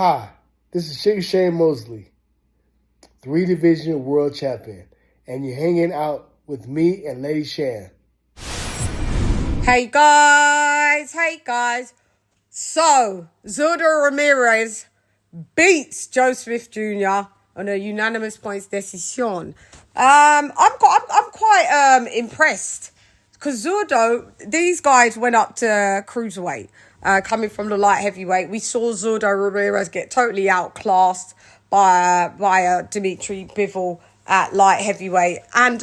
Hi, this is Shane Mosley, 3-division world champion, and you're hanging out with me and LadyChann. Hey guys. So, Zurdo Ramirez beats Joe Smith Jr. on a unanimous points decision. I'm quite impressed because Zurdo, these guys went up to cruiserweight, coming from the light heavyweight. We saw Zurdo Ramirez get totally outclassed by Dimitri Bivol at light heavyweight, and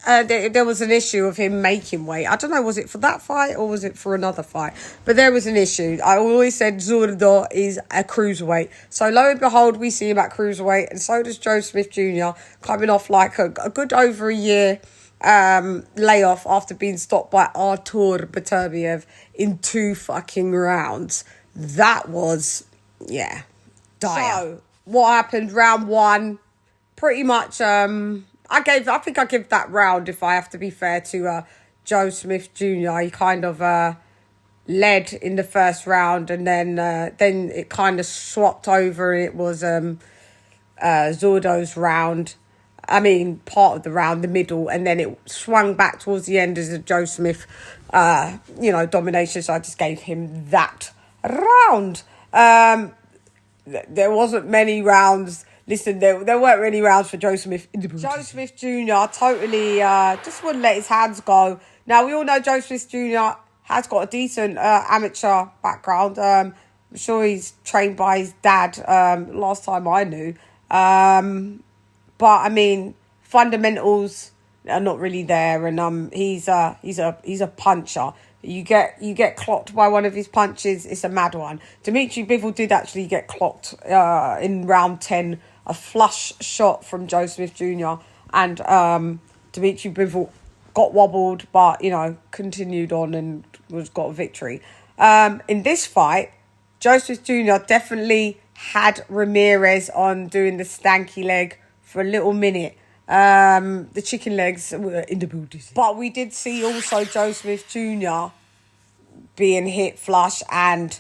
there was an issue of him making weight. I don't know, was it for that fight or was it for another fight? But there was an issue. I always said Zurdo is a cruiserweight. So lo and behold, we see him at cruiserweight, and so does Joe Smith Jr. coming off like a good over a year layoff after being stopped by Artur Beterbiev in 2 fucking rounds. That was, dire. So, what happened? Round 1, pretty much... I think I give that round, if I have to be fair, to Joe Smith Jr. He kind of led in the first round, and then it kind of swapped over, and it was Zurdo's round. I mean, part of the round, the middle, and then it swung back towards the end as a Joe Smith, domination. So I just gave him that round. There wasn't many rounds. Listen, there weren't really rounds for Joe Smith. Joe Smith Jr. totally just wouldn't let his hands go. Now, we all know Joe Smith Jr. has got a decent amateur background. I'm sure he's trained by his dad last time I knew. But, I mean, fundamentals are not really there. And he's a puncher. You get clocked by one of his punches, it's a mad one. Dimitri Bivol did actually get clocked in round 10. A flush shot from Joe Smith Jr. And Dimitri Bivol got wobbled, but, continued on and got a victory. In this fight, Joe Smith Jr. definitely had Ramirez on doing the stanky leg for a little minute. The chicken legs were in the booties. But we did see also Joe Smith Jr. being hit flush and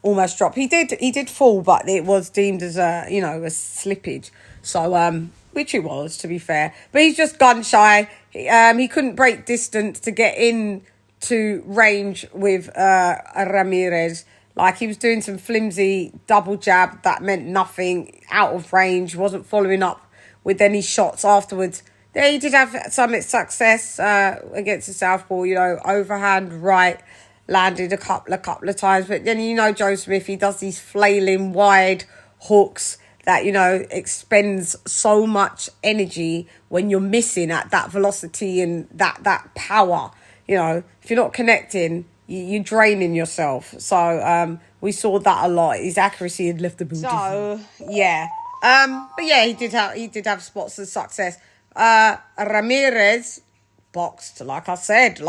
almost dropped. He did fall, but it was deemed as a slippage. So, which it was, to be fair. But he's just gun shy. He couldn't break distance to get into range with Ramirez. Like, he was doing some flimsy double jab that meant nothing, out of range, wasn't following up with any shots afterwards. Yeah, he did have some success against the southpaw, overhand right, landed a couple of times. But then, Joe Smith, he does these flailing wide hooks that, expends so much energy when you're missing at that velocity and that power. If you're not connecting, you're draining yourself. So we saw that a lot. His accuracy had left the boot. So, yeah. But yeah, he did have spots of success. Ramirez boxed, like I said,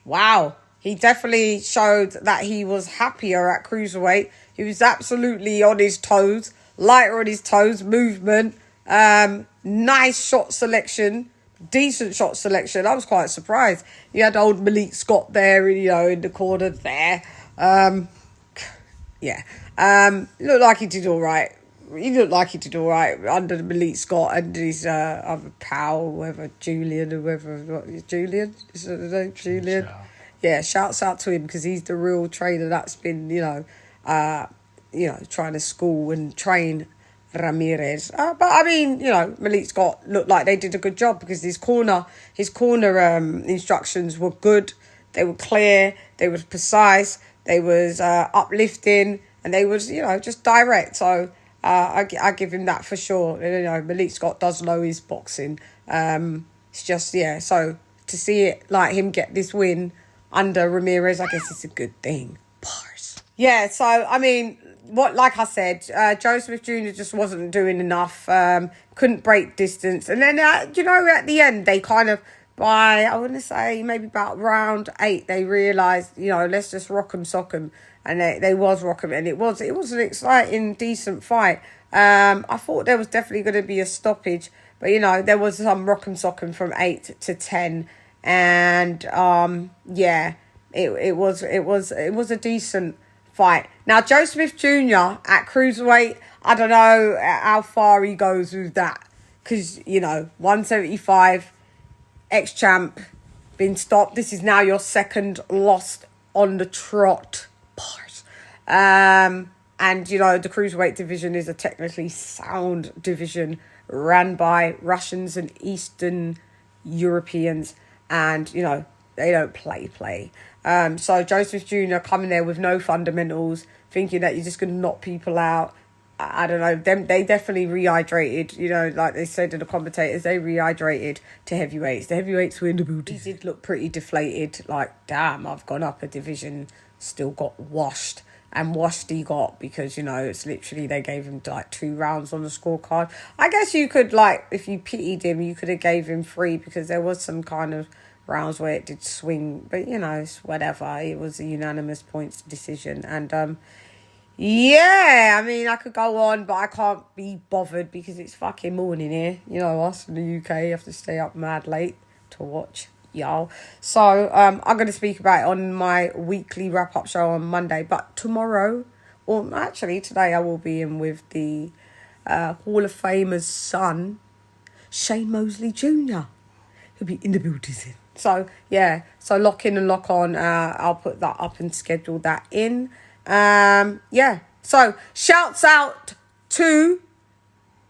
wow. He definitely showed that he was happier at cruiserweight. He was absolutely on his toes, lighter on his toes, movement, nice shot selection, decent shot selection. I was quite surprised. You had old Malik Scott there, in the corner there. Looked like he did all right. He looked like he did all right under Malik Scott and his other pal, whoever, Julian. Julian? Is that the name? Julian? Yeah, shouts out to him because he's the real trainer that's been, trying to school and train Ramirez. But I mean, Malik Scott looked like they did a good job because his corner instructions were good. They were clear. They were precise. They was uplifting, and they was just direct. So I give him that for sure. Malik Scott does know his boxing. It's just So to see it like him get this win under Ramirez, I guess it's a good thing. Bars. Yeah, so, I mean, like I said, Joe Smith Jr. just wasn't doing enough, couldn't break distance. And then, at the end, they kind of, by, I want to say, maybe about round 8, they realised, let's just rock 'em, sock 'em. And they was rock 'em, and it was an exciting, decent fight. I thought there was definitely going to be a stoppage, but, there was some rock 'em, sock 'em from 8 to 10. And it was a decent fight. Now, Joe Smith Jr. at cruiserweight, I don't know how far he goes with that. Because, you know, 175, ex-champ, been stopped. This is now your second loss on the trot. Bars. And, you know, the cruiserweight division is a technically sound division ran by Russians and Eastern Europeans. And, you know, they don't play. So Joe Smith Jr. coming there with no fundamentals, thinking that you're just going to knock people out. I don't know. They definitely rehydrated, you know, like they said to the commentators, they rehydrated to heavyweights. The heavyweights were in the booty. He did look pretty deflated, like, damn, I've gone up a division, still got washed. And washed he got because, you know, it's literally they gave him like 2 rounds on the scorecard. I guess you could, like, if you pitied him, you could have gave him 3 because there was some kind of rounds where it did swing. But, you know, it's whatever. It was a unanimous points decision. And, yeah, I mean, I could go on, but I can't be bothered because it's fucking morning here. You know, us in the UK have to stay up mad late to watch y'all. So I'm going to speak about it on my weekly wrap-up show on Monday. But tomorrow, or actually today, I will be in with the Hall of Famer's son, Shane Mosley Jr. He'll be in the building. So, yeah. So lock in and lock on. I'll put that up and schedule that in. Yeah. So shouts out to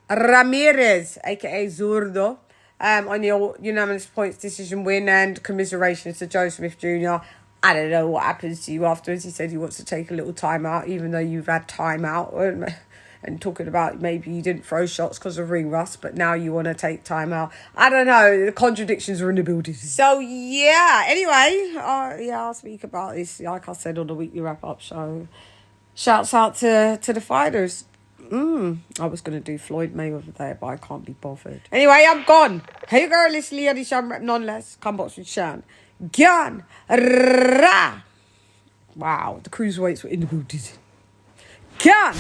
Ramirez, aka Zurdo, on your unanimous points decision win, and commiserations to Joe Smith Jr. I don't know what happens to you afterwards. He said he wants to take a little time out, even though you've had time out, and talking about maybe you didn't throw shots because of ring rust, but now you want to take time out. I don't know. The contradictions are in the building. So, yeah. Anyway, yeah, I'll speak about this, like I said, on the weekly wrap-up show. Shouts out to the fighters. I was going to do Floyd Mayweather there, but I can't be bothered. Anyway, I'm gone. Hey, girl, it's LadyChann, rep nonetheless. Come box with CHANN. Gyan. Ra. Wow, the cruiserweights were in the building. Gyan.